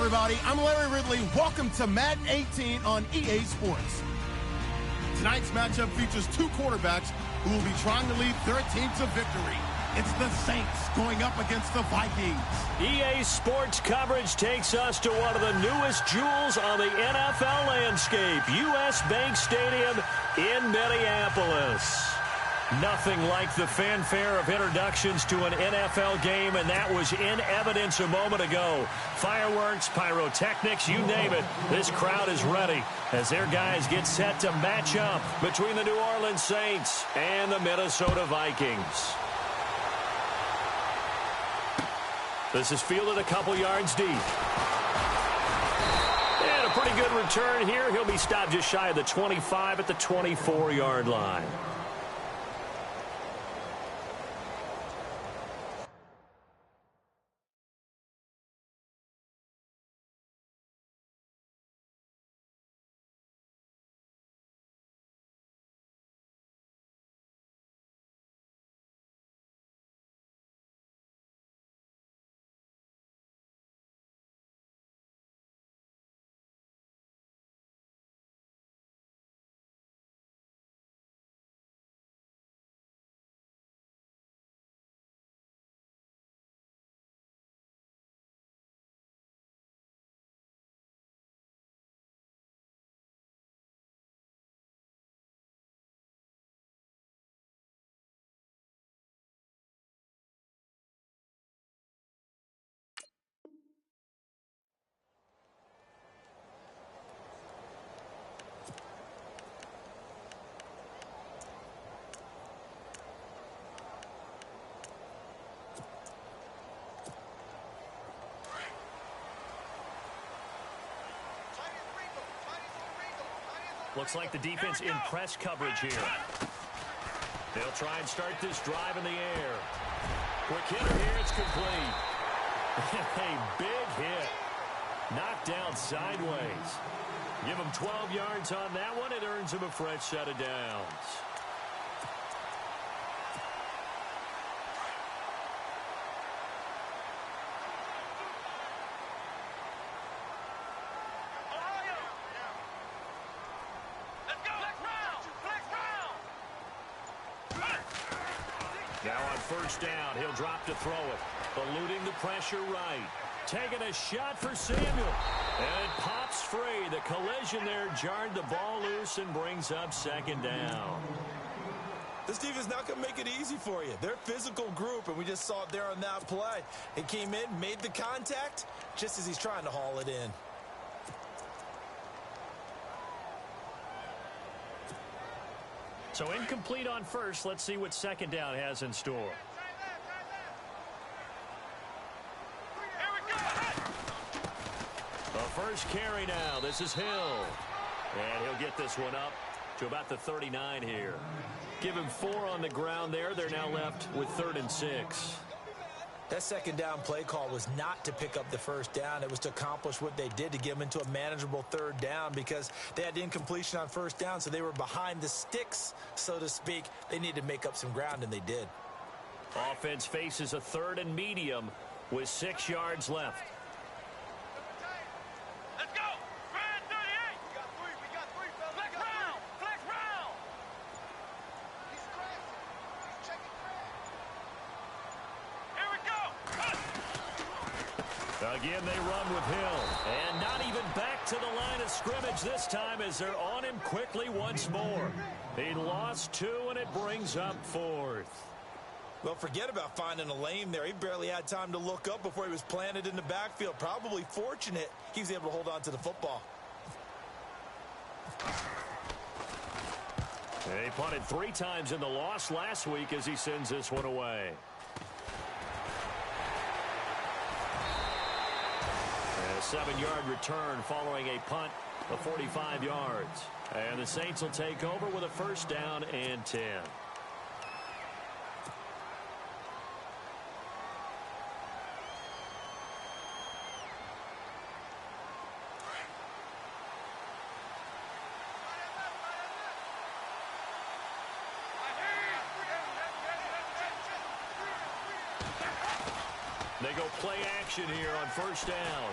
everybody. I'm Larry Ridley. Welcome to Madden 18 on EA Sports. Tonight's matchup features two quarterbacks who will be trying to lead their team to victory. It's the Saints going up against the Vikings. EA Sports coverage takes us to one of the newest jewels on the NFL landscape, U.S. Bank Stadium in Minneapolis. Nothing like the fanfare of introductions to an NFL game, and that was in evidence a moment ago. Fireworks, pyrotechnics, you name it. This crowd is ready as their guys get set to match up between the New Orleans Saints and the Minnesota Vikings. This is fielded a couple yards deep. And a pretty good return here. He'll be stopped just shy of the 25 at the 24-yard line. Looks like the defense in press coverage here. They'll try and start this drive in the air. Quick hitter here, it's complete. A big hit. Knocked down sideways. Give him 12 yards on that one. It earns him a fresh set of downs. Now on first down, he'll drop to throw it. Eluding the pressure right. Taking a shot for Samuel. And it pops free. The collision there jarred the ball loose and brings up second down. This defense not going to make it easy for you. They're a physical group, and we just saw it there on that play. He came in, made the contact, just as he's trying to haul it in. So incomplete on first. Let's see what second down has in store. The first carry now. This is Hill. And he'll get this one up to about the 39 here. Give him 4 on the ground there. They're now left with 3rd and 6. That second down play call was not to pick up the first down. It was to accomplish what they did, to get them into a manageable 3rd down, because they had incompletion on first down, so they were behind the sticks, so to speak. They needed to make up some ground, and they did. Offense faces a 3rd and medium with 6 yards left. Let's go! Ryan 38! We got 3, fellas. Flex round! Flex round! He's crashing. He's checking crash. Here we go! Again, they run with Hill. And not even back to the line of scrimmage this time as they're on him quickly once more. He lost 2, and it brings up 4th. Well, forget about finding a lane there. He barely had time to look up before he was planted in the backfield. Probably fortunate he was able to hold on to the football. He punted 3 times in the loss last week as he sends this one away. And a 7-yard return following a punt of 45 yards. And the Saints will take over with a first down and 10. They go play action here on first down.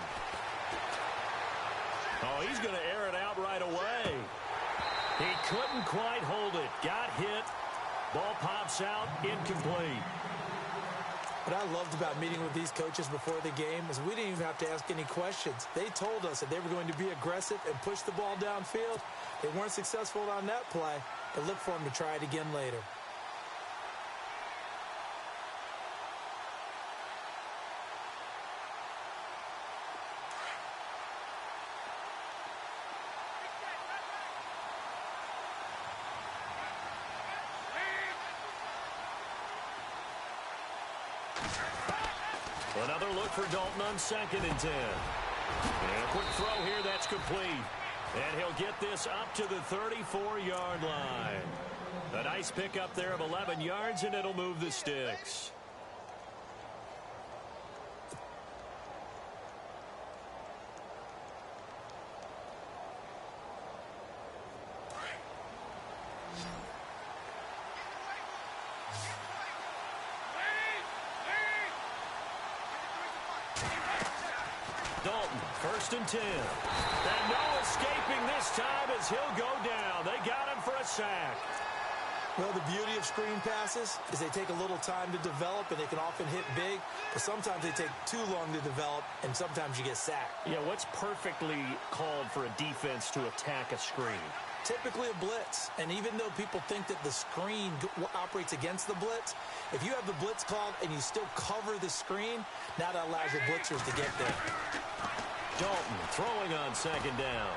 Oh, he's going to air it out right away. He couldn't quite hold it. Got hit. Ball pops out, incomplete. What I loved about meeting with these coaches before the game is we didn't even have to ask any questions. They told us that they were going to be aggressive and push the ball downfield. They weren't successful on that play, but look for them to try it again later. Another look for Dalton on 2nd and 10. And a quick throw here, that's complete. And he'll get this up to the 34-yard line. A nice pickup there of 11 yards, and it'll move the sticks. Dalton, 1st and 10. And no escaping this time as he'll go down. They got him for a sack. Well, the beauty of screen passes is they take a little time to develop, and they can often hit big, but sometimes they take too long to develop, and sometimes you get sacked. Yeah, what's perfectly called for a defense to attack a screen? Typically a blitz, and even though people think that the screen operates against the blitz, if you have the blitz called and you still cover the screen, now that allows your blitzers to get there. Dalton throwing on 2nd down.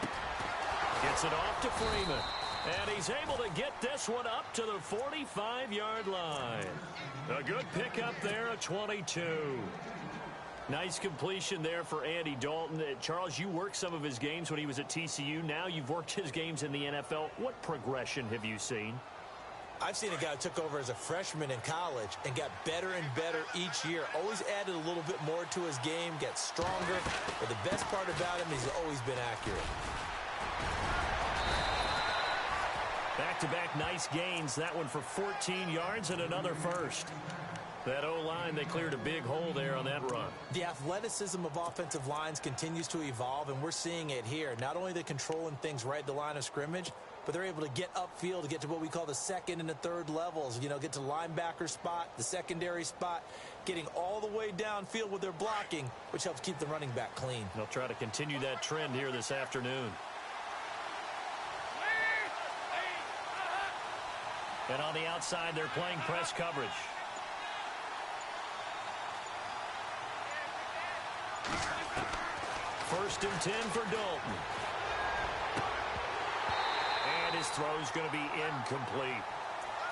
Gets it off to Freeman. And he's able to get this one up to the 45-yard line. A good pickup there at 22. Nice completion there for Andy Dalton. Charles, you worked some of his games when he was at TCU. Now you've worked his games in the NFL. What progression have you seen? I've seen a guy who took over as a freshman in college and got better and better each year. Always added a little bit more to his game, gets stronger. But the best part about him is he's always been accurate. Back-to-back nice gains. That one for 14 yards and another first. That O-line, they cleared a big hole there on that run. The athleticism of offensive lines continues to evolve, and we're seeing it here. Not only are they controlling things right at the line of scrimmage, but they're able to get upfield to get to what we call the 2nd and the 3rd levels. You know, get to the linebacker spot, the secondary spot, getting all the way downfield with their blocking, which helps keep the running back clean. They'll try to continue that trend here this afternoon. And on the outside, they're playing press coverage. First and 10 for Dalton. And his throw's going to be incomplete.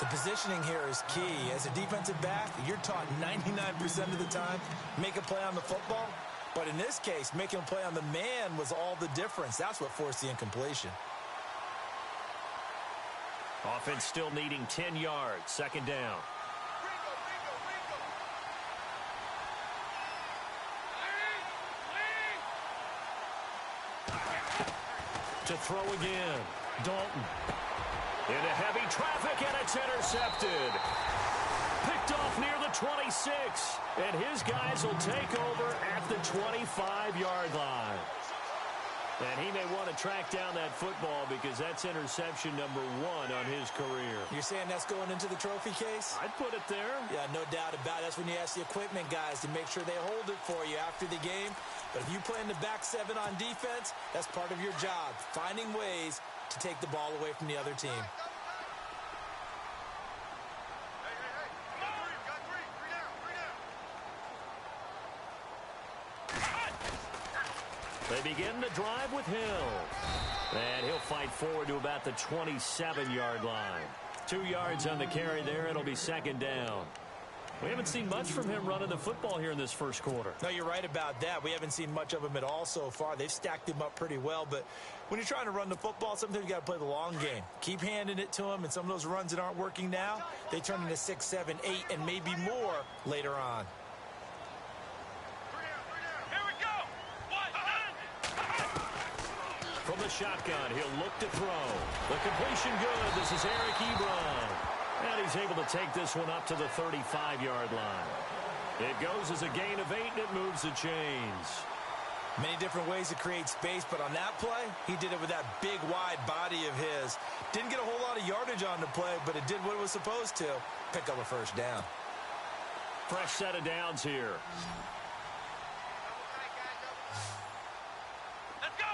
The positioning here is key. As a defensive back, you're taught 99% of the time, make a play on the football. But in this case, making a play on the man was all the difference. That's what forced the incompletion. Offense still needing 10 yards. 2nd down. To throw again. Dalton. Into heavy traffic, and it's intercepted. Picked off near the 26. And his guys will take over at the 25-yard line. And he may want to track down that football because that's interception number 1 on his career. You're saying that's going into the trophy case? I'd put it there. Yeah, no doubt about it. That's when you ask the equipment guys to make sure they hold it for you after the game. But if you play in the back 7 on defense, that's part of your job, finding ways to take the ball away from the other team. They begin the drive with Hill. And he'll fight forward to about the 27-yard line. 2 yards on the carry there. It'll be 2nd down. We haven't seen much from him running the football here in this first quarter. No, you're right about that. We haven't seen much of him at all so far. They've stacked him up pretty well. But when you're trying to run the football, sometimes you got to play the long game. Keep handing it to him, and some of those runs that aren't working now, they turn into 6, 7, 8, and maybe more later on. From the shotgun, he'll look to throw. The completion good. This is Eric Ebron. And he's able to take this one up to the 35-yard line. It goes as a gain of 8, and it moves the chains. Many different ways to create space, but on that play, he did it with that big, wide body of his. Didn't get a whole lot of yardage on the play, but it did what it was supposed to. Pick up a first down. Fresh set of downs here. Let's go.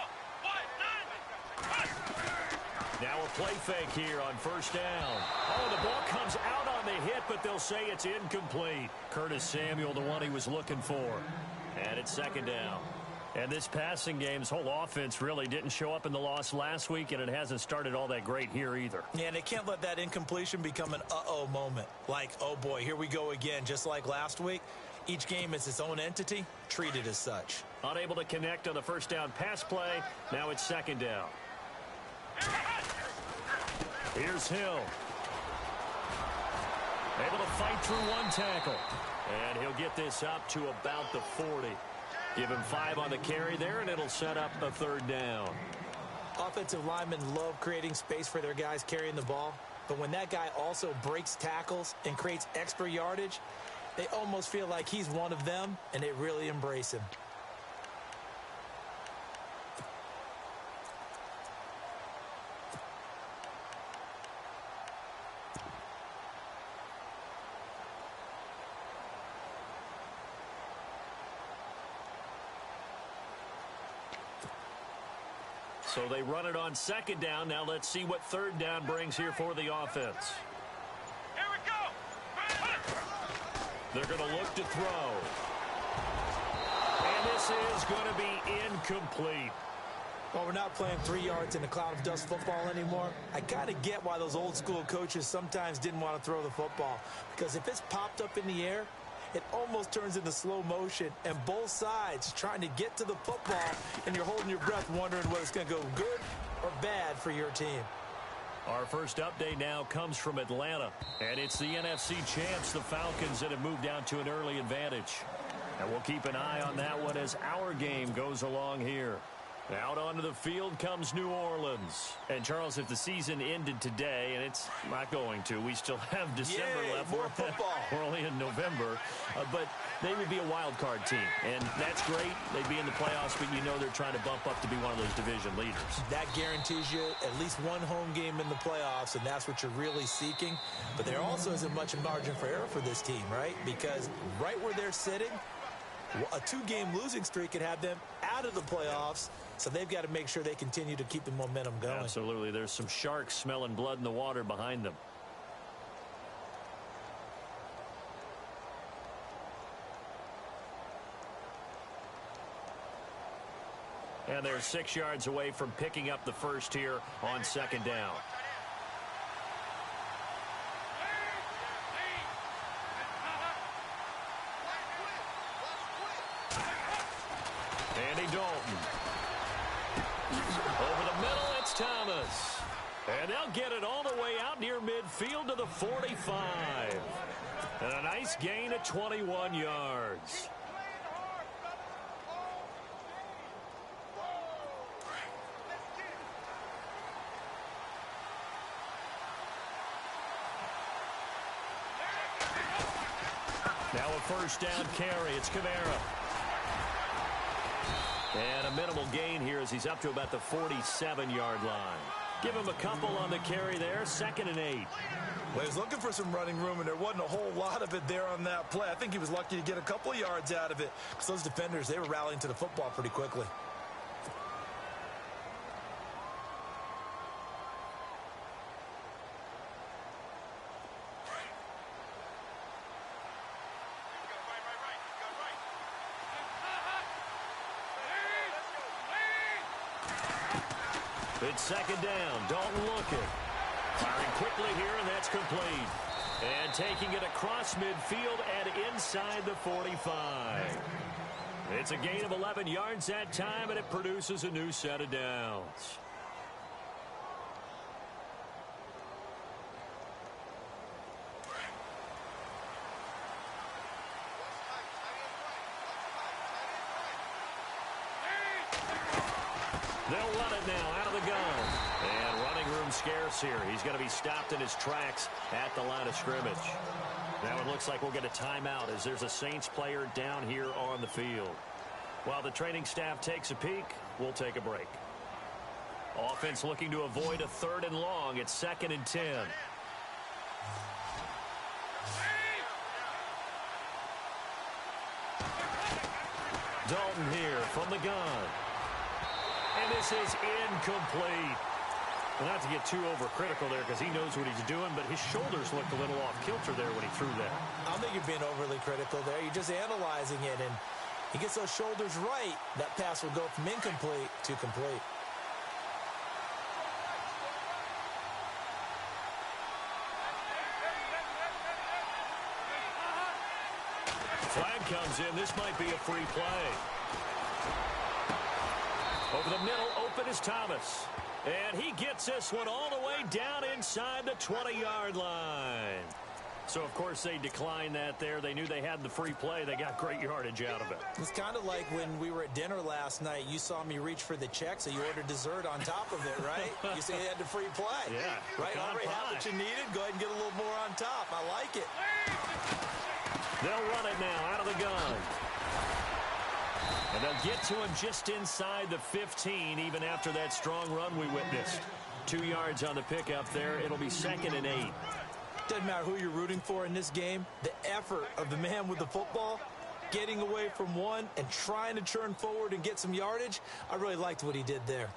Now a play fake here on first down. Oh, the ball comes out on the hit, but they'll say it's incomplete. Curtis Samuel, the one he was looking for. And it's second down. And this passing game's whole offense really didn't show up in the loss last week, and it hasn't started all that great here either. Yeah, and they can't let that incompletion become an uh-oh moment. Like, oh boy, here we go again, just like last week. Each game is its own entity, treated as such. Unable to connect on the first down pass play. Now it's second down. Here's Hill. Able to fight through one tackle. And he'll get this up to about the 40. Give him 5 on the carry there, and it'll set up a third down. Offensive linemen love creating space for their guys carrying the ball. But when that guy also breaks tackles and creates extra yardage, they almost feel like he's one of them, and they really embrace him. So they run it on second down. Now let's see what third down brings here for the offense. Here we go. They're going to look to throw. And this is going to be incomplete. Well, we're not playing 3 yards in a cloud of dust football anymore. I kind of get why those old school coaches sometimes didn't want to throw the football. Because if it's popped up in the air, it almost turns into slow motion, and both sides trying to get to the football, and you're holding your breath wondering whether it's going to go good or bad for your team. Our first update now comes from Atlanta, and it's the NFC champs, the Falcons, that have moved down to an early advantage. And we'll keep an eye on that one as our game goes along here. Out onto the field comes New Orleans. And, Charles, if the season ended today, and it's not going to, we still have December left. More football. We're only in November. But they would be a wild card team. And that's great. They'd be in the playoffs, but you know they're trying to bump up to be one of those division leaders. That guarantees you at least one home game in the playoffs, and that's what you're really seeking. But there also isn't much margin for error for this team, right? Because right where they're sitting, a 2-game losing streak could have them out of the playoffs, so they've got to make sure they continue to keep the momentum going. Absolutely. There's some sharks smelling blood in the water behind them. And they're 6 yards away from picking up the first here on second down. Andy Dalton. Over the middle, it's Thomas. And they'll get it all the way out near midfield to the 45. And a nice gain of 21 yards. Now a first down carry. It's Kamara. And a minimal gain here as he's up to about the 47-yard line. Give him a couple on the carry there. 2nd and 8. Well, he was looking for some running room, and there wasn't a whole lot of it there on that play. I think he was lucky to get a couple of yards out of it because those defenders, they were rallying to the football pretty quickly. It's second down. Dalton looking. Firing quickly here, and that's complete. And taking it across midfield and inside the 45. It's a gain of 11 yards that time, and it produces a new set of downs. They'll run it now out of the gun. And running room scarce here. He's going to be stopped in his tracks at the line of scrimmage. Now it looks like we'll get a timeout as there's a Saints player down here on the field. While the training staff takes a peek, we'll take a break. Offense looking to avoid a 3rd and long. It's 2nd and 10. Dalton here from the gun. And this is incomplete. Well, not to get too overcritical there because he knows what he's doing, but his shoulders looked a little off kilter there when he threw that. I don't think you're being overly critical there. You're just analyzing it, and he gets those shoulders right. That pass will go from incomplete to complete. Flag comes in. This might be a free play. Over the middle, open is Thomas. And he gets this one all the way down inside the 20-yard line. So, of course, they declined that there. They knew they had the free play. They got great yardage out of it. It's kind of like when we were at dinner last night. You saw me reach for the check, so you ordered dessert on top of it, right? You say you had the free play. Yeah. Right? Already had what you needed. Go ahead and get a little more on top. I like it. They'll run it now out of the gun. And they'll get to him just inside the 15, even after that strong run we witnessed. 2 yards on the pickup there. It'll be 2nd and 8. Doesn't matter who you're rooting for in this game. The effort of the man with the football, getting away from one and trying to turn forward and get some yardage, I really liked what he did there.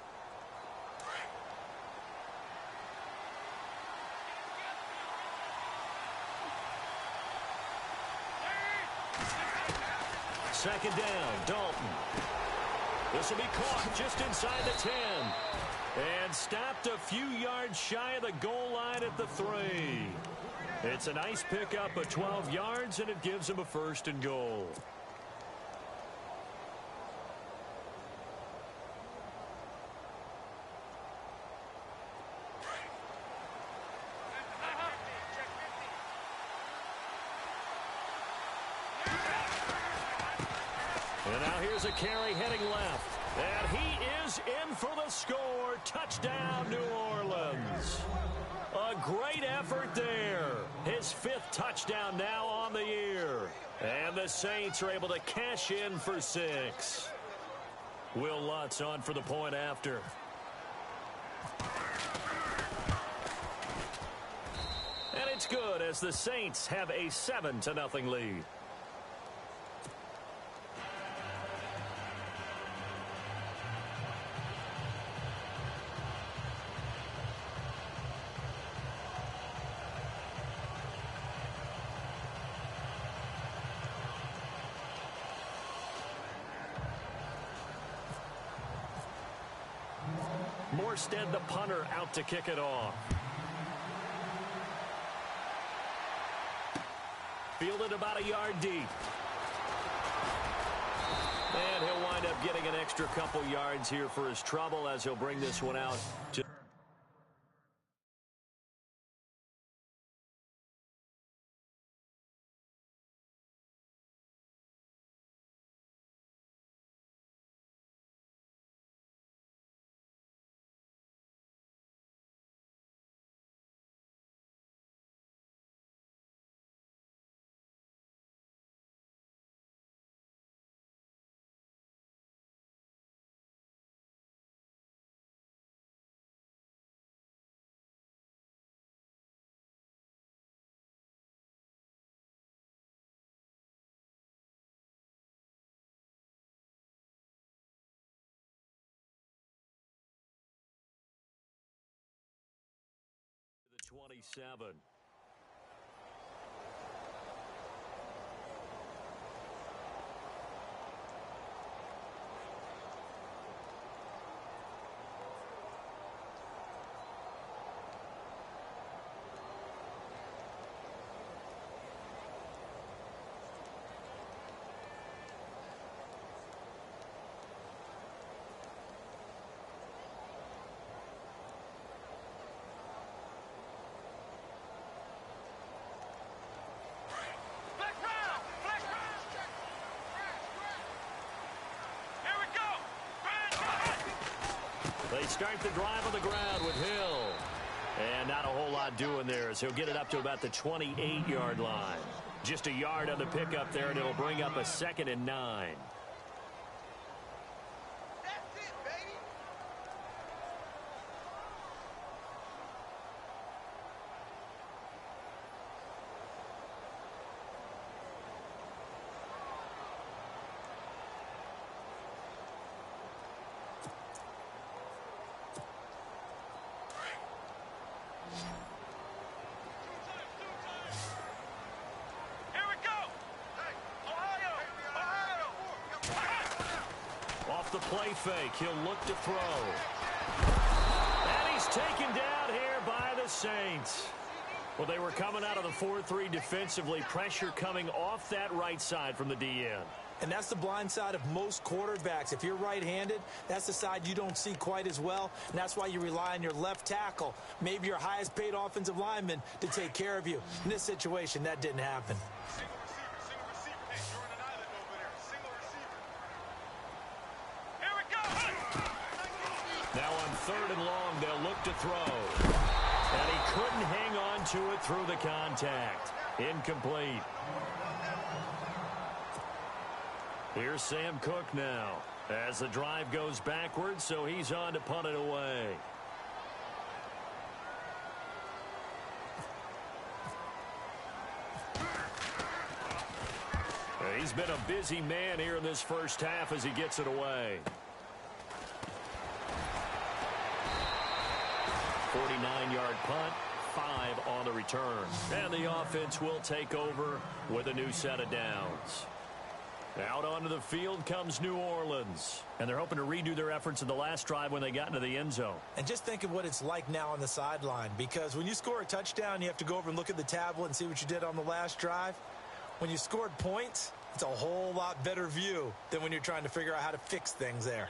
Second down, Dalton. This will be caught just inside the 10. And stopped a few yards shy of the goal line at the 3. It's a nice pickup of 12 yards, and it gives him a 1st and goal. And now here's a carry heading left. And he is in for the score. Touchdown, New Orleans. A great effort there. His 5th touchdown now on the year. And the Saints are able to cash in for 6. Will Lutz on for the point after. And it's good as the Saints have a 7-0 lead. Morstead, the punter, out to kick it off. Fielded about a yard deep. And he'll wind up getting an extra couple yards here for his trouble as he'll bring this one out to the 27. They start the drive on the ground with Hill. And not a whole lot doing there as he'll get it up to about the 28-yard line. Just a yard on the pickup there, and it'll bring up a 2nd and 9. the play fake. He'll look to throw. And he's taken down here by the Saints. Well, they were coming out of the 4-3 defensively. Pressure coming off that right side from the DN. And that's the blind side of most quarterbacks. If you're right-handed, that's the side you don't see quite as well. And that's why you rely on your left tackle, maybe your highest-paid offensive lineman, to take care of you. In this situation, that didn't happen. Single receiver. Hey, you're on an island over there. Single receiver. Here we go. Now on 3rd and long, they'll look to throw. And he couldn't hang on to it through the contact. Incomplete. Here's Sam Cook now as the drive goes backwards, so he's on to punt it away. He's been a busy man here in this first half as he gets it away. 49-yard punt, 5 on the return. And the offense will take over with a new set of downs. Out onto the field comes New Orleans. And they're hoping to redo their efforts in the last drive when they got into the end zone. And just think of what it's like now on the sideline. Because when you score a touchdown, you have to go over and look at the tablet and see what you did on the last drive. When you scored points, it's a whole lot better view than when you're trying to figure out how to fix things there.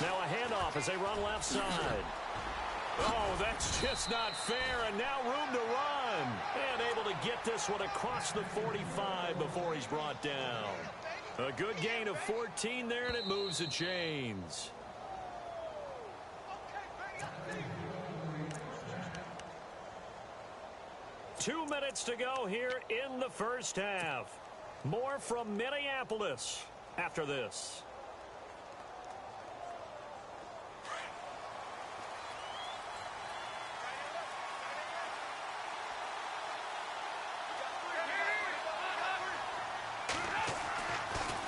Now a handoff as they run left side. Oh, that's just not fair, and now room to run. And able to get this one across the 45 before he's brought down. A good gain of 14 there, and it moves the chains. 2 minutes to go here in the first half. More from Minneapolis after this.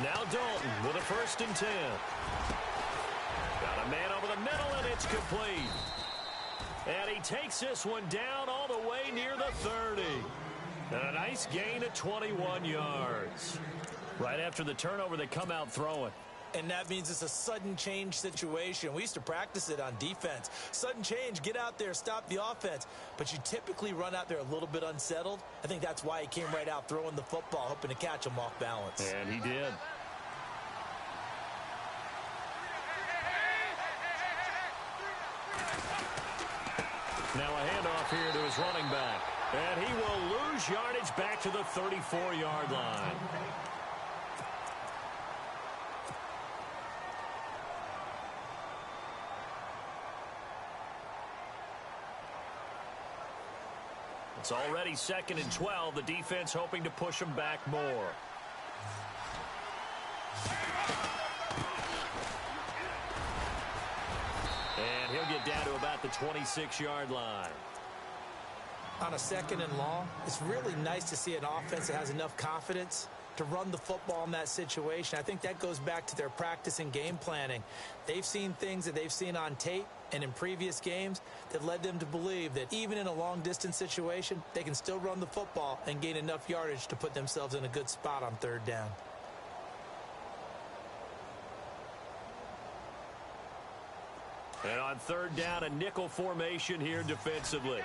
Now Dalton with a 1st and 10. Got a man over the middle, and it's complete. And he takes this one down all the way near the 30. And a nice gain of 21 yards. Right after the turnover, they come out throwing. And that means it's a sudden change situation. We used to practice it on defense. Sudden change, get out there, stop the offense. But you typically run out there a little bit unsettled. I think that's why he came right out throwing the football, hoping to catch him off balance. And he did. Now a handoff here to his running back. And he will lose yardage back to the 34-yard line. It's already 2nd and 12. The defense hoping to push him back more. And he'll get down to about the 26-yard line. On a 2nd and long, it's really nice to see an offense that has enough confidence to run the football in that situation. I think that goes back to their practice and game planning. They've seen things that they've seen on tape and in previous games that led them to believe that even in a long-distance situation, they can still run the football and gain enough yardage to put themselves in a good spot on 3rd down. And on 3rd down, a nickel formation here defensively.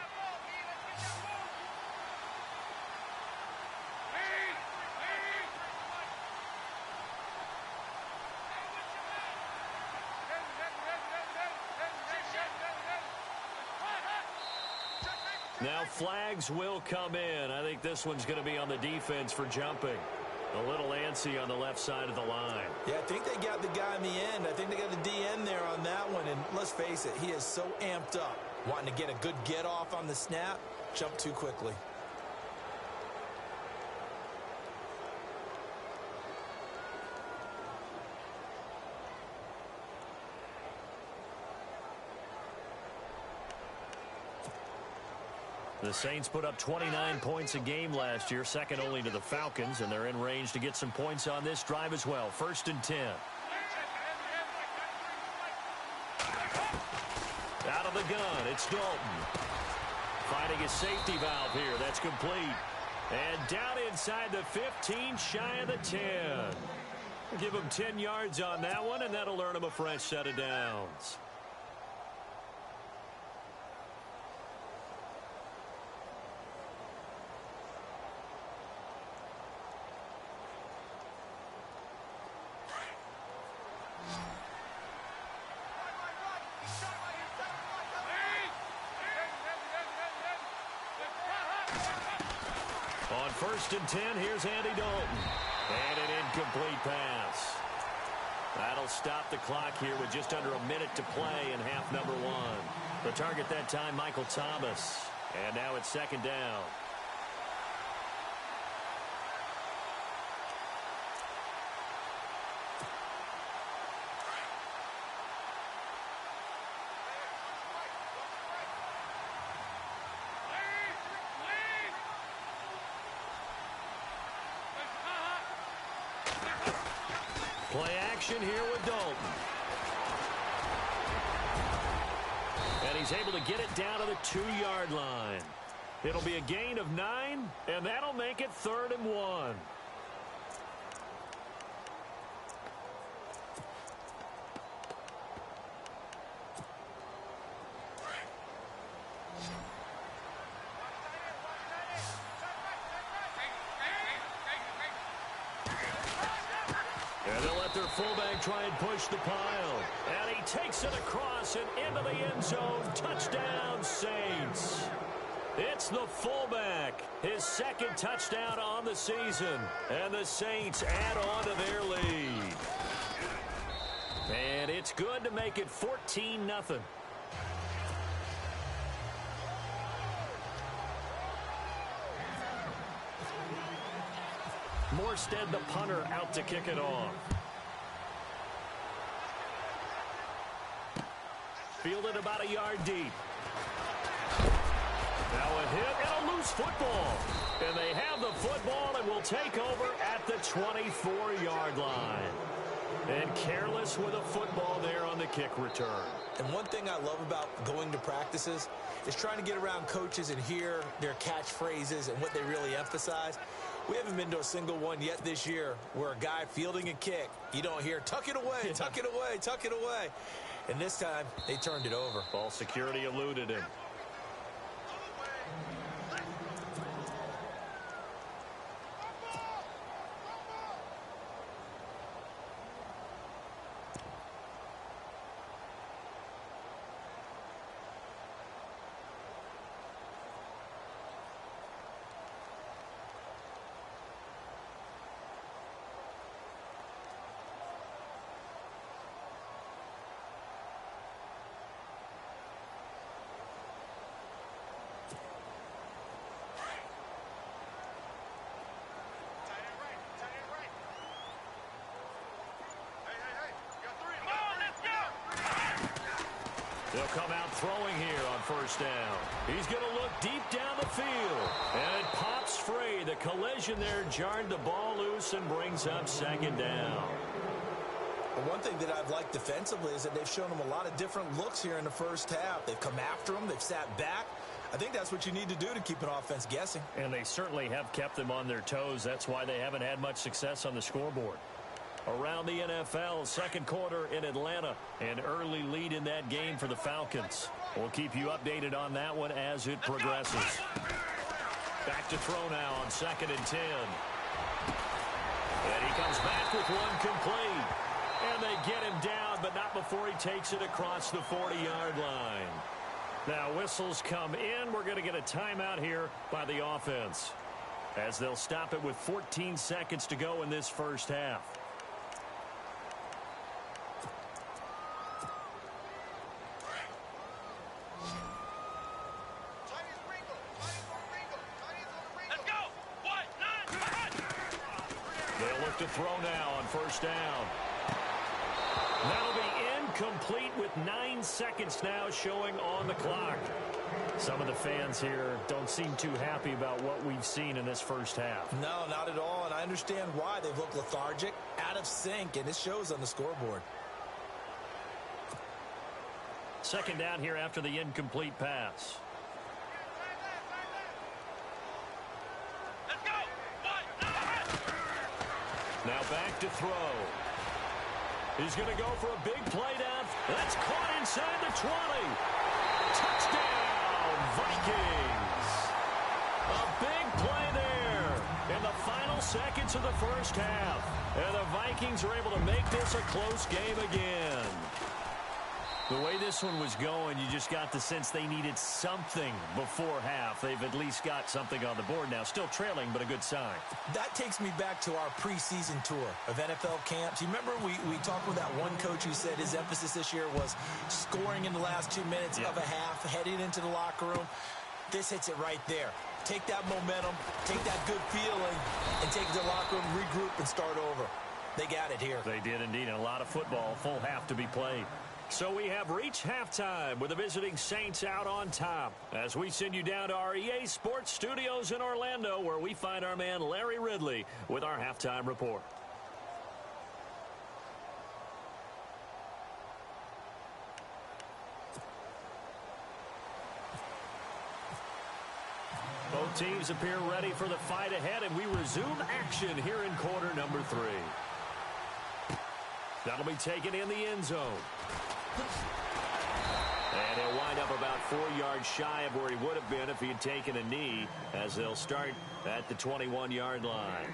Now flags will come in. I think this one's going to be on the defense for jumping. A little antsy on the left side of the line. Yeah, I think they got the guy in the end. I think they got the DN there on that one. And let's face it, he is so amped up, wanting to get a good get off on the snap, jump too quickly. The Saints put up 29 points a game last year, second only to the Falcons, and they're in range to get some points on this drive as well. 1st and 10. Out of the gun, it's Dalton. Finding his safety valve here. That's complete. And down inside the 15, shy of the 10. Give him 10 yards on that one, and that'll earn him a fresh set of downs. On 1st and 10, here's Andy Dalton. And an incomplete pass. That'll stop the clock here with just under a minute to play in half number 1. The target that time, Michael Thomas. And now it's 2nd down. Play action here with Dalton. And he's able to get it down to the 2-yard line. It'll be a gain of 9, and that'll make it 3rd and 1. And they'll let their fullback try and push the pile. And he takes it across and into the end zone. Touchdown, Saints. It's the fullback. His 2nd touchdown on the season. And the Saints add on to their lead. And it's good to make it 14-0. Morstead, the punter, out to kick it off. Fielded about a yard deep. Now a hit and a loose football. And they have the football and will take over at the 24-yard line. And careless with a football there on the kick return. And one thing I love about going to practices is trying to get around coaches and hear their catchphrases and what they really emphasize. We haven't been to a single one yet this year where a guy fielding a kick, you don't hear, tuck it away, tuck it away, tuck it away. And this time, they turned it over. Ball security eluded him. They'll come out throwing here on 1st down. He's going to look deep down the field. And it pops free. The collision there jarred the ball loose and brings up 2nd down. Well, one thing that I've liked defensively is that they've shown them a lot of different looks here in the 1st half. They've come after them. They've sat back. I think that's what you need to do to keep an offense guessing. And they certainly have kept them on their toes. That's why they haven't had much success on the scoreboard. Around the NFL, 2nd quarter in Atlanta. An early lead in that game for the Falcons. We'll keep you updated on that one as it progresses. Back to throw now on 2nd and 10. And he comes back with one complete. And they get him down, but not before he takes it across the 40-yard line. Now whistles come in. We're going to get a timeout here by the offense, as they'll stop it with 14 seconds to go in this 1st half. They'll look to throw now on 1st down. That'll be incomplete with 9 seconds now showing on the clock. Some of the fans here don't seem too happy about what we've seen in this first half. No, not at all, and I understand why. They've looked lethargic, out of sync, and it shows on the scoreboard. Second down here after the incomplete pass. Let's go. Now back to throw. He's going to go for a big play down. That's caught inside the 20. Touchdown, Vikings. A big play there in the final seconds of the first half. And the Vikings are able to make this a close game again. The way this one was going, you just got the sense they needed something before half. They've at least got something on the board now. Still trailing, but a good sign. That takes me back to our preseason tour of NFL camps. You remember we talked with that one coach who said his emphasis this year was scoring in the last 2 minutes of a half, heading into the locker room. This hits it right there. Take that momentum, take that good feeling, and take it to the locker room, regroup, and start over. They got it here. They did indeed. And a lot of football, full half to be played. So we have reached halftime with the visiting Saints out on top as we send you down to our EA Sports Studios in Orlando, where we find our man Larry Ridley with our halftime report. Both teams appear ready for the fight ahead, and we resume action here in quarter number 3. That'll be taken in the end zone. And he'll wind up about 4 yards shy of where he would have been if he had taken a knee, as they'll start at the 21-yard line.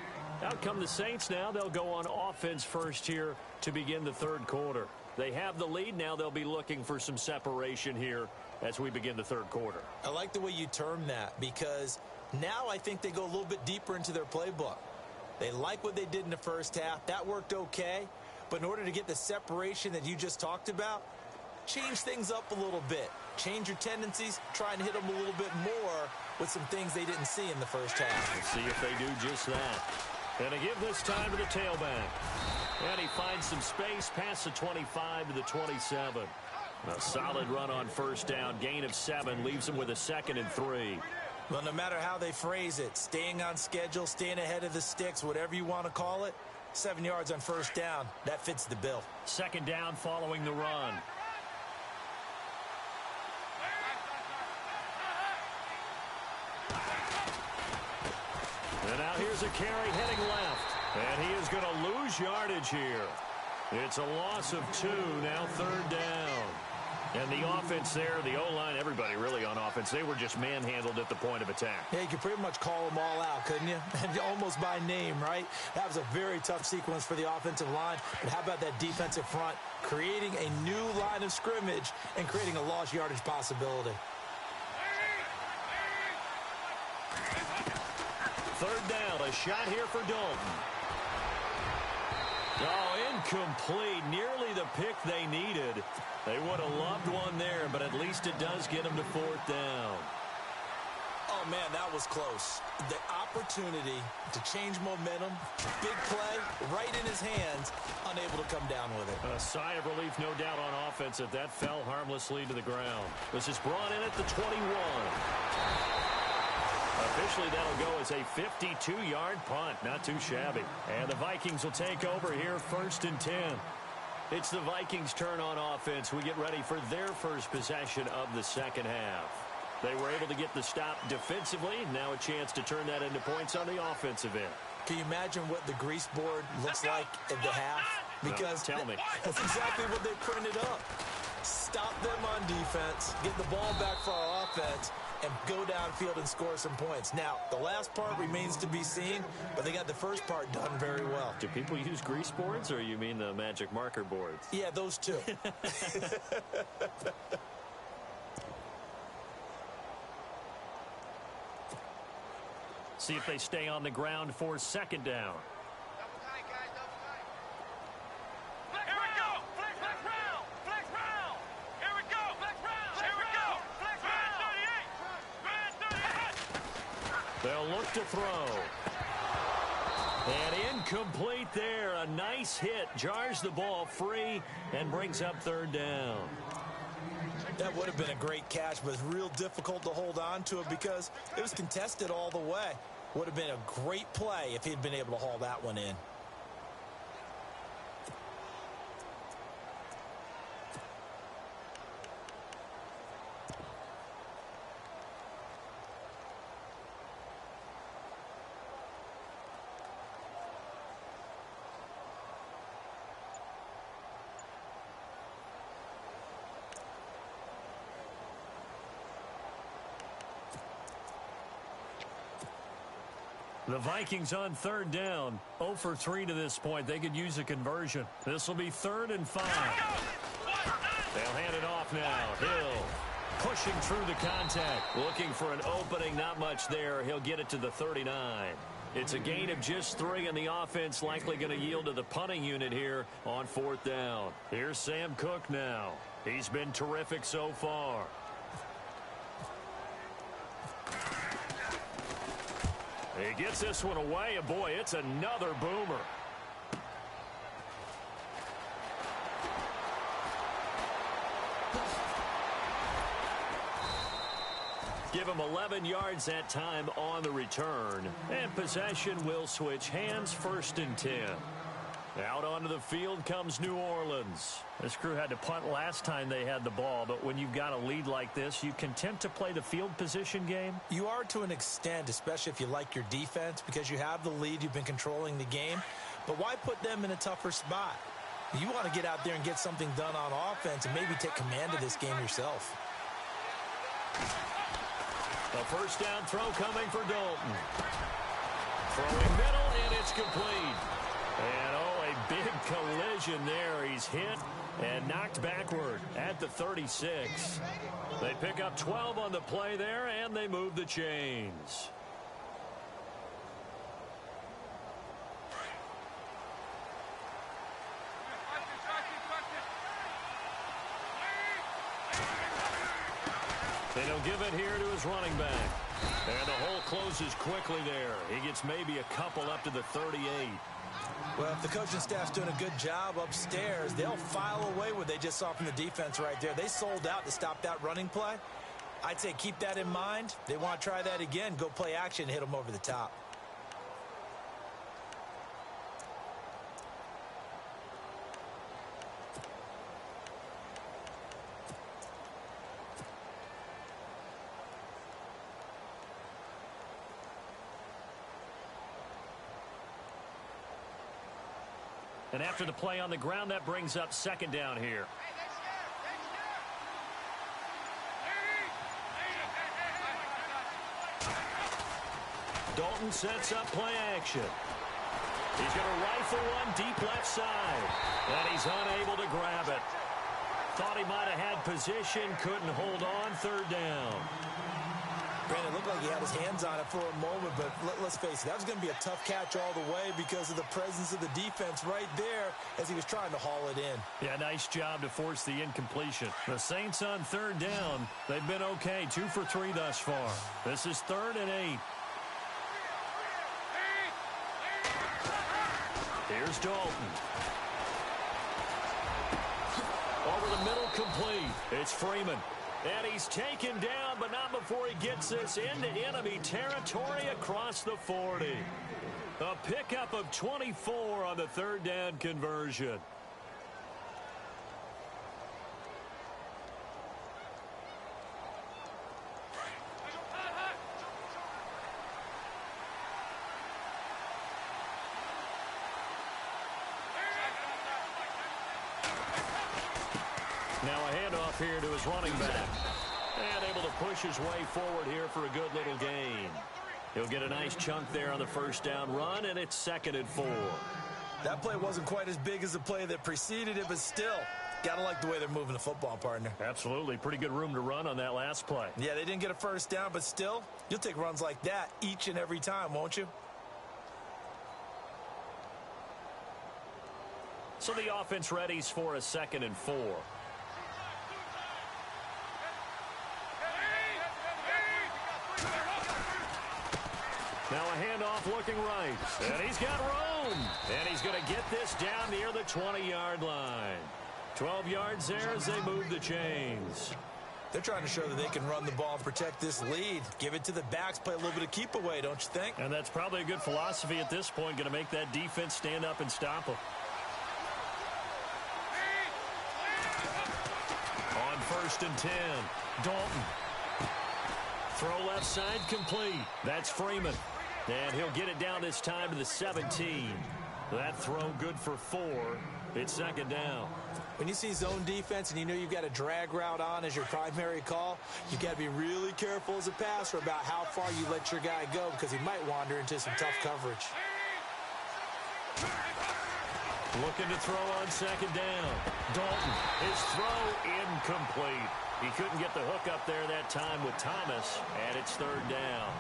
Out come the Saints now. They'll go on offense first here to begin the third quarter. They have the lead. Now they'll be looking for some separation here as we begin the third quarter. I like the way you term that, because now I think they go a little bit deeper into their playbook. They like what they did in the first half. That worked okay. But in order to get the separation that you just talked about, change things up a little bit. Change your tendencies, try and hit them a little bit more with some things they didn't see in the first half. Let's see if they do just that. And to give this time to the tailback. And he finds some space past the 25 to the 27. A solid run on first down. Gain of 7 leaves him with a 2nd and 3. Well, no matter how they phrase it, staying on schedule, staying ahead of the sticks, whatever you want to call it, 7 yards on first down, that fits the bill. Second down following the run. And now here's a carry heading left. And he is going to lose yardage here. It's a loss of 2, now third down. And the offense there, the O-line, everybody really on offense, they were just manhandled at the point of attack. Yeah, you could pretty much call them all out, couldn't you? Almost by name, right? That was a very tough sequence for the offensive line. But how about that defensive front creating a new line of scrimmage and creating a lost yardage possibility? Third down, a shot here for Dalton. Oh, incomplete. Nearly the pick they needed. They would have loved one there, but at least it does get them to fourth down. Oh, man, that was close. The opportunity to change momentum, big play, right in his hands, unable to come down with it. A sigh of relief, no doubt, on offense if that fell harmlessly to the ground. This is brought in at the 21. Officially, that'll go as a 52-yard punt. Not too shabby. And the Vikings will take over here, 1st and 10. It's the Vikings' turn on offense. We get ready for their first possession of the second half. They were able to get the stop defensively. Now a chance to turn that into points on the offensive end. Can you imagine what the grease board looks like at the half? Because no, tell me. That's exactly what they printed up. Stop them on defense, get the ball back for our offense, and go downfield and score some points. Now, the last part remains to be seen, but they got the first part done very well. Do people use grease boards, or you mean the magic marker boards? Yeah, those two. See if they stay on the ground for second down. Double tight, guys, double tight. Here we go. Flex round. Flex round. Here we go. Flex round. Here we go. Flex round. 38. They'll look to throw. And incomplete there. A nice hit. Jars the ball free and brings up third down. That would have been a great catch, but it's real difficult to hold on to it because it was contested all the way. Would have been a great play if he'd been able to haul that one in. The Vikings on third down. 0 for 3 to this point. They could use a conversion. This will be 3rd and 5. They'll hand it off now. Hill pushing through the contact. Looking for an opening. Not much there. He'll get it to the 39. It's a gain of just 3, and the offense likely going to yield to the punting unit here on 4th down. Here's Sam Cook now. He's been terrific so far. He gets this one away, and boy, it's another boomer. Give him 11 yards that time on the return. And possession will switch hands, 1st and 10. Out onto the field comes New Orleans. This crew had to punt last time they had the ball, but when you've got a lead like this, you can tempt to play the field position game? You are to an extent, especially if you like your defense, because you have the lead, you've been controlling the game. But why put them in a tougher spot? You want to get out there and get something done on offense and maybe take command of this game yourself. A 1st down throw coming for Dalton. Throwing middle, and it's complete. And, a big collision there. He's hit and knocked backward at the 36. They pick up 12 on the play there, and they move the chains. And he'll give it here to his running back. And the hole closes quickly there. He gets maybe a couple up to the 38. Well, if the coaching staff's doing a good job upstairs, they'll file away what they just saw from the defense right there. They sold out to stop that running play. I'd say keep that in mind. They want to try that again. Go play action and hit them over the top. And after the play on the ground, that brings up 2nd down here. Dalton sets up play action. He's going to rifle one deep left side. And he's unable to grab it. Thought he might have had position, couldn't hold on, 3rd down. Brandon, it looked like he had his hands on it for a moment, but let's face it, that was going to be a tough catch all the way because of the presence of the defense right there as he was trying to haul it in. Yeah, nice job to force the incompletion. The Saints on 3rd down. They've been okay, 2 for 3 thus far. This is 3rd and 8. Here's Dalton. Over the middle, complete. It's Freeman. And he's taken down, but not before he gets this into enemy territory across the 40. A pickup of 24 on the 3rd down conversion. Now a handoff here to his running back. And able to push his way forward here for a good little gain. He'll get a nice chunk there on the 1st down run, and it's 2nd and 4. That play wasn't quite as big as the play that preceded it, but still, gotta like the way they're moving the football, partner. Absolutely. Pretty good room to run on that last play. Yeah, they didn't get a 1st down, but still, you'll take runs like that each and every time, won't you? So the offense readies for a 2nd and 4. Now a handoff looking right. And he's got room. And he's going to get this down near the 20-yard line. 12 yards there as they move the chains. They're trying to show that they can run the ball and protect this lead. Give it to the backs, play a little bit of keep away, don't you think? And that's probably a good philosophy at this point, going to make that defense stand up and stop them. On 1st and 10, Dalton. Throw left side complete. That's Freeman. And he'll get it down this time to the 17. That throw good for 4. It's 2nd down. When you see zone defense and you know you've got a drag route on as your primary call, you've got to be really careful as a passer about how far you let your guy go because he might wander into some tough coverage. Looking to throw on 2nd down. Dalton, his throw incomplete. He couldn't get the hook up there that time with Thomas, and it's 3rd down.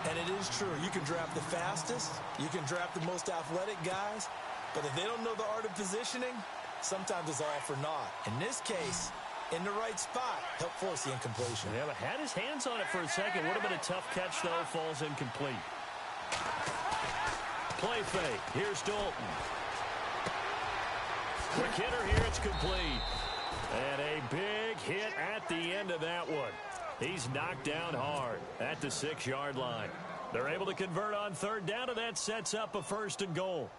And it is true. You can draft the fastest. You can draft the most athletic guys. But if they don't know the art of positioning, sometimes it's all for naught. In this case, in the right spot, help force the incompletion. Yeah, but had his hands on it for a second. Would have been a tough catch, though. Falls incomplete. Play fake. Here's Dalton. Quick hitter here. It's complete. And a big hit at the end of that one. He's knocked down hard at the 6-yard line. They're able to convert on 3rd down, and that sets up a 1st and goal.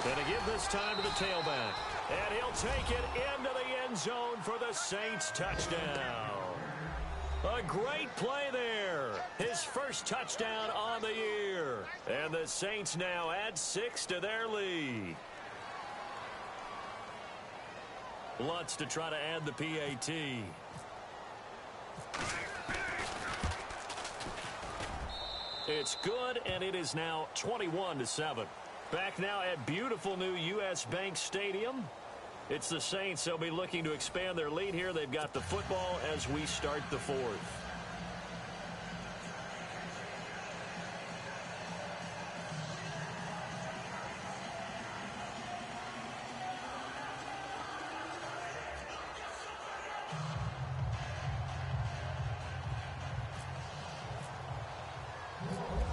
Going to give this time to the tailback. And he'll take it into the end zone for the Saints touchdown. A great play there. His first touchdown on the year. And the Saints now add 6 to their lead. Lutz to try to add the PAT. It's good, and it is now 21-7. Back now at beautiful new U.S. Bank Stadium. It's the Saints. They'll be looking to expand their lead here. They've got the football as we start the 4th.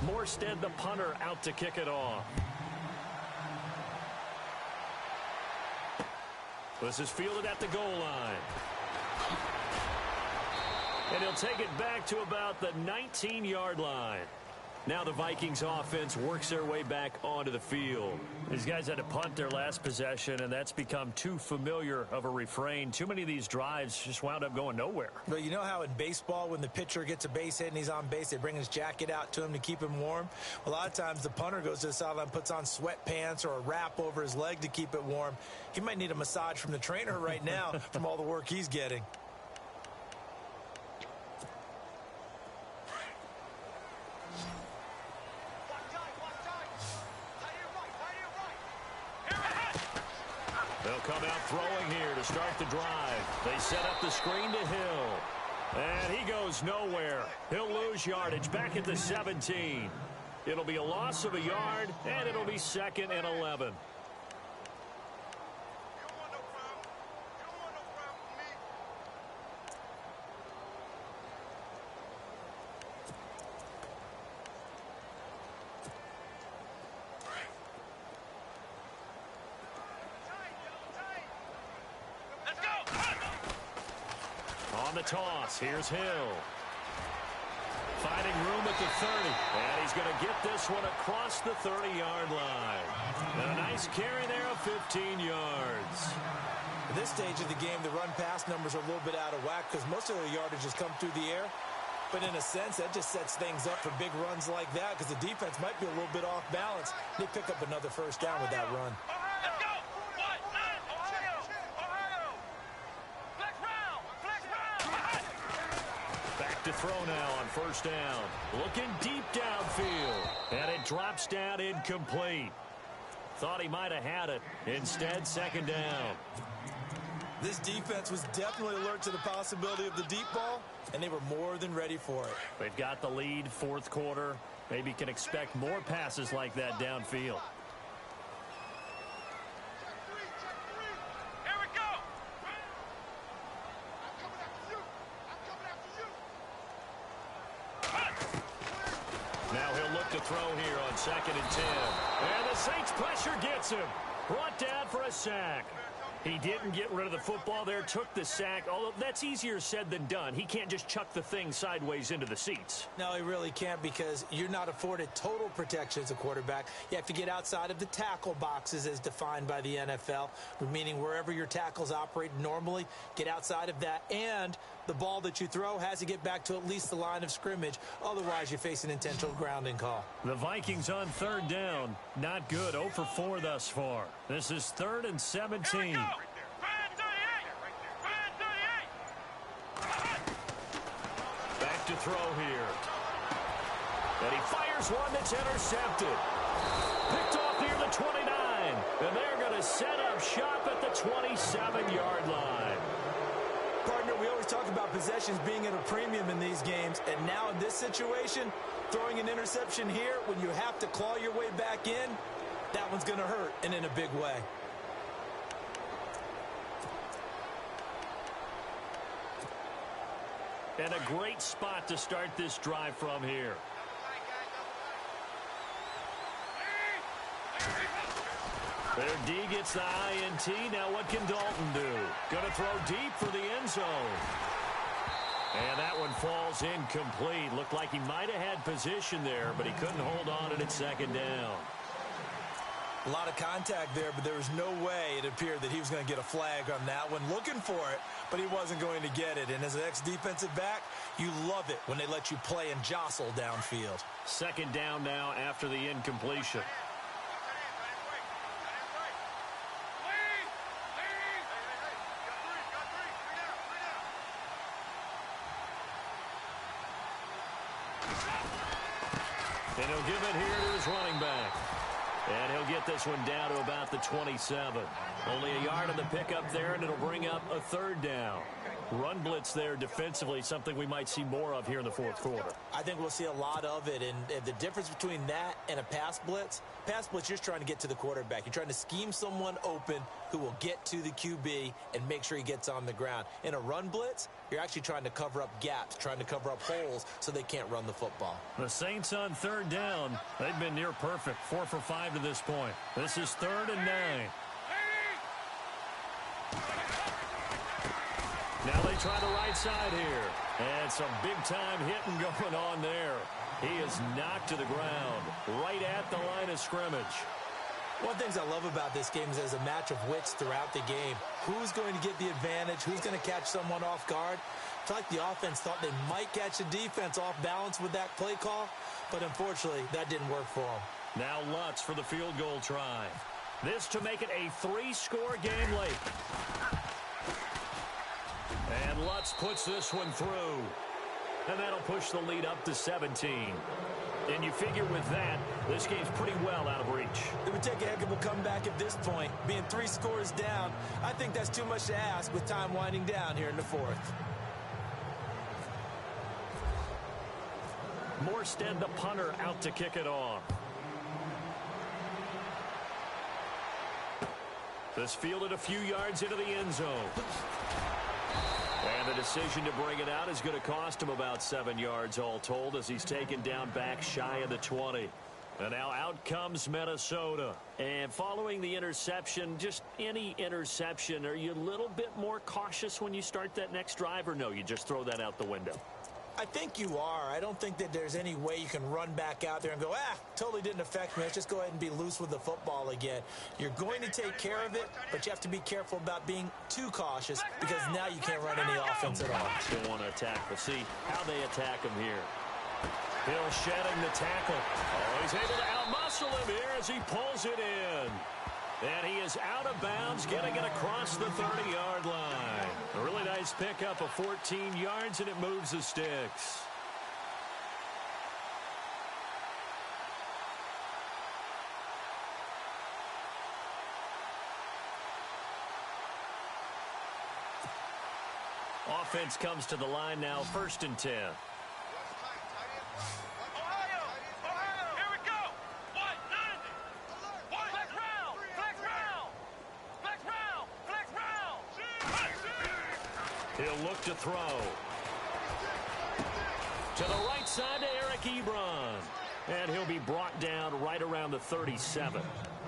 Morstead, the punter, out to kick it off. This is fielded at the goal line. And he'll take it back to about the 19-yard line. Now the Vikings offense works their way back onto the field. These guys had to punt their last possession, and that's become too familiar of a refrain. Too many of these drives just wound up going nowhere. But you know how in baseball, when the pitcher gets a base hit and he's on base, they bring his jacket out to him to keep him warm? A lot of times the punter goes to the sideline, puts on sweatpants or a wrap over his leg to keep it warm. He might need a massage from the trainer right now from all the work he's getting. They'll come out throwing here to start the drive. They set up the screen to Hill. And he goes nowhere. He'll lose yardage back at the 17. It'll be a loss of a yard, and it'll be 2nd and 11. On the toss, here's Hill. Finding room at the 30. And he's going to get this one across the 30-yard line. And a nice carry there of 15 yards. At this stage of the game, the run-pass numbers are a little bit out of whack because most of the yardage has come through the air. But in a sense, that just sets things up for big runs like that because the defense might be a little bit off balance. They pick up another 1st down with that run. To throw now on 1st down. Looking deep downfield. And it drops down incomplete. Thought he might have had it. Instead, 2nd down. This defense was definitely alert to the possibility of the deep ball, and they were more than ready for it. They've got the lead, 4th quarter. Maybe can expect more passes like that downfield. to throw here on 2nd and 10. And the Saints pressure gets him. Brought down for a sack. He didn't get rid of the football there, took the sack, although that's easier said than done. He can't just chuck the thing sideways into the seats. No, he really can't, because you're not afforded total protection as a quarterback. You have to get outside of the tackle boxes as defined by the NFL, meaning wherever your tackles operate normally, get outside of that. And the ball that you throw has to get back to at least the line of scrimmage. Otherwise, you face an intentional grounding call. The Vikings on 3rd down. Not good. 0 for 4 thus far. This is 3rd and 17. Back to throw here. And he fires one that's intercepted. Picked off near the 29. And they're going to set up shop at the 27-yard line. Partner, we always talk about possessions being at a premium in these games, and now in this situation, throwing an interception here when you have to claw your way back in, that one's going to hurt, and in a big way. And a great spot to start this drive from here. Their D gets the INT. Now what can Dalton do? Going to throw deep for the end zone. And that one falls incomplete. Looked like he might have had position there, but he couldn't hold on at 2nd down. A lot of contact there, but there was no way it appeared that he was going to get a flag on that one. Looking for it, but he wasn't going to get it. And as an ex-defensive back, you love it when they let you play and jostle downfield. 2nd down now after the incompletion. And he'll give it here to his running back. And he'll get this one down to about the 27. Only a yard on the pickup there, and it'll bring up a 3rd down. Run blitz there defensively, something we might see more of here in the 4th quarter. I think we'll see a lot of it, and the difference between that and a pass blitz, you're just trying to get to the quarterback. You're trying to scheme someone open who will get to the QB and make sure he gets on the ground. In a run blitz, you're actually trying to cover up gaps, trying to cover up holes so they can't run the football. The Saints on 3rd down. They've been near perfect, 4 for 5 to this point. This is 3rd and 9. Now they try the right side here. And some big-time hitting going on there. He is knocked to the ground right at the line of scrimmage. One of the things I love about this game is there's a match of wits throughout the game. Who's going to get the advantage? Who's going to catch someone off guard? I feel like the offense thought they might catch the defense off balance with that play call, but unfortunately, that didn't work for them. Now Lutz for the field goal try. This to make it a 3-score game late. And Lutz puts this one through. And that'll push the lead up to 17. And you figure with that, this game's pretty well out of reach. It would take a heck of a comeback at this point. Being 3 scores down, I think that's too much to ask with time winding down here in the 4th. Morstead, the punter, out to kick it off. This fielded a few yards into the end zone. And the decision to bring it out is going to cost him about 7 yards all told as he's taken down back shy of the 20. And now out comes Minnesota. And following the interception, just any interception, are you a little bit more cautious when you start that next drive, or no, you just throw that out the window? I think you are. I don't think that there's any way you can run back out there and go, totally didn't affect me. Let's just go ahead and be loose with the football again. You're going to take care of it, but you have to be careful about being too cautious because now you can't run any offense at all. Still want to attack. We'll see how they attack him here. Hill shedding the tackle. Oh, he's able to outmuscle him here as he pulls it in. And he is out of bounds, getting it across the 30-yard line. A really nice pickup of 14 yards, and it moves the sticks. Offense comes to the line now, 1st and 10. He'll look to throw. To the right side to Eric Ebron. And he'll be brought down right around the 37.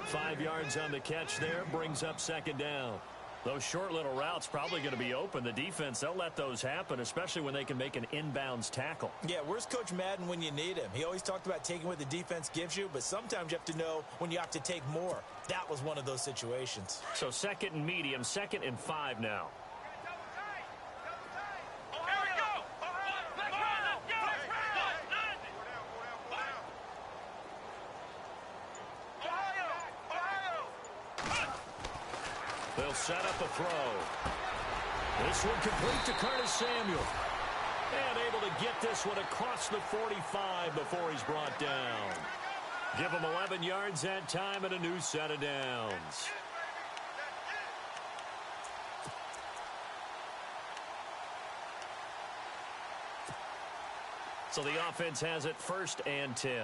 5 yards on the catch there, brings up second down. Those short little routes probably going to be open. The defense, they'll let those happen, especially when they can make an inbounds tackle. Yeah, where's Coach Madden when you need him? He always talked about taking what the defense gives you, but sometimes you have to know when you have to take more. That was one of those situations. So second and medium, 2nd and 5 now. They'll set up a throw. This one complete to Curtis Samuel. And able to get this one across the 45 before he's brought down. Give him 11 yards that time and a new set of downs. So the offense has it 1st and 10.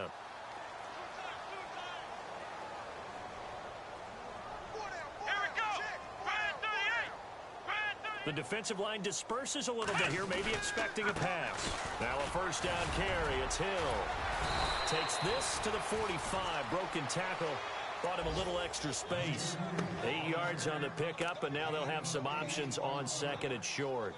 The defensive line disperses a little bit here, maybe expecting a pass. Now a 1st down carry. It's Hill. Takes this to the 45. Broken tackle. Bought him a little extra space. 8 yards on the pickup, and now they'll have some options on 2nd and short.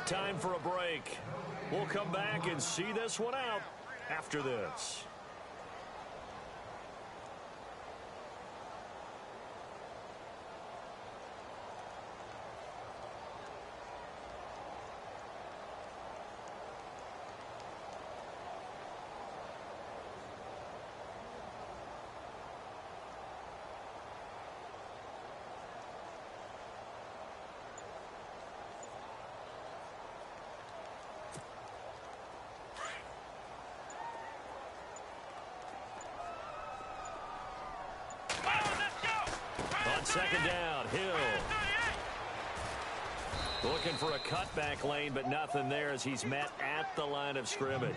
Time for a break. We'll come back and see this one out after this. Second down, Hill. Looking for a cutback lane, but nothing there as he's met at the line of scrimmage.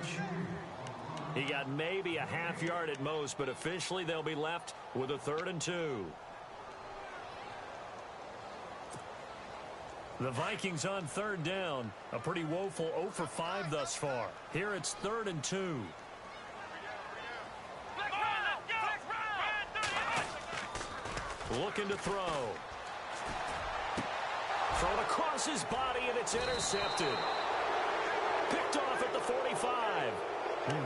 He got maybe a half yard at most, but officially they'll be left with a 3rd and 2. The Vikings on 3rd down. A pretty woeful 0 for 5 thus far. Here it's 3rd and 2. Looking to throw. Thrown across his body, and it's intercepted. Picked off at the 45.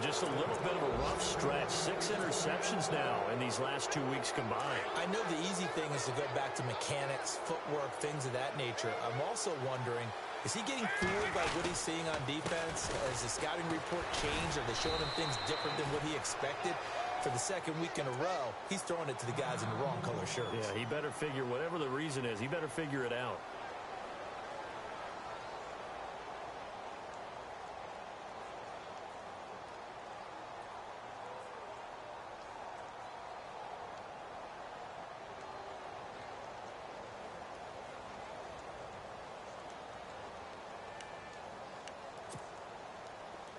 Just a little bit of a rough stretch. 6 interceptions now in these last 2 weeks combined. I know the easy thing is to go back to mechanics, footwork, things of that nature. I'm also wondering, is he getting fooled by what he's seeing on defense? Has the scouting report changed? Are they showing him things different than what he expected? For the 2nd week in a row, he's throwing it to the guys in the wrong color shirts. Yeah, he better figure, whatever the reason is, he better figure it out.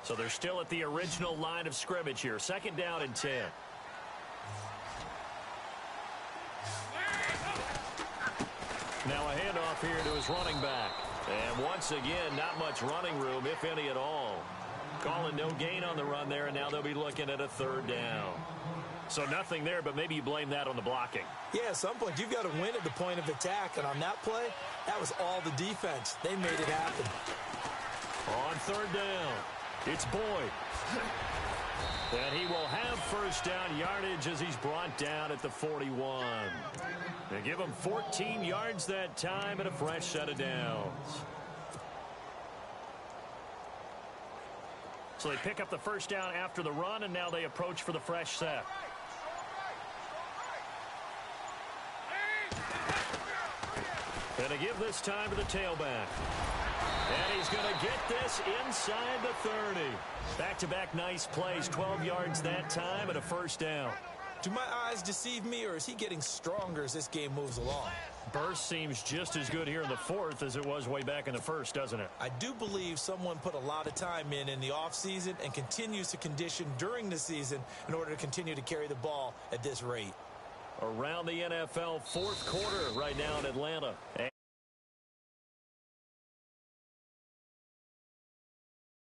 So they're still at the original line of scrimmage here. 2nd down and 10. Now a handoff here to his running back. And once again, not much running room, if any at all. Calling no gain on the run there, and now they'll be looking at a 3rd down. So nothing there, but maybe you blame that on the blocking. Yeah, at some point, you've got to win at the point of attack. And on that play, that was all the defense. They made it happen. On 3rd down. It's Boyd. And he will have 1st down yardage as he's brought down at the 41. They give him 14 yards that time and a fresh set of downs. So they pick up the 1st down after the run, and now they approach for the fresh set. And they give this time to the tailback. And he's going to get this inside the 30. Back-to-back nice plays, 12 yards that time and a 1st down. Do my eyes deceive me, or is he getting stronger as this game moves along? Burst seems just as good here in the fourth as it was way back in the first, doesn't it? I do believe someone put a lot of time in the offseason and continues to condition during the season in order to continue to carry the ball at this rate. Around the NFL fourth quarter right now in Atlanta.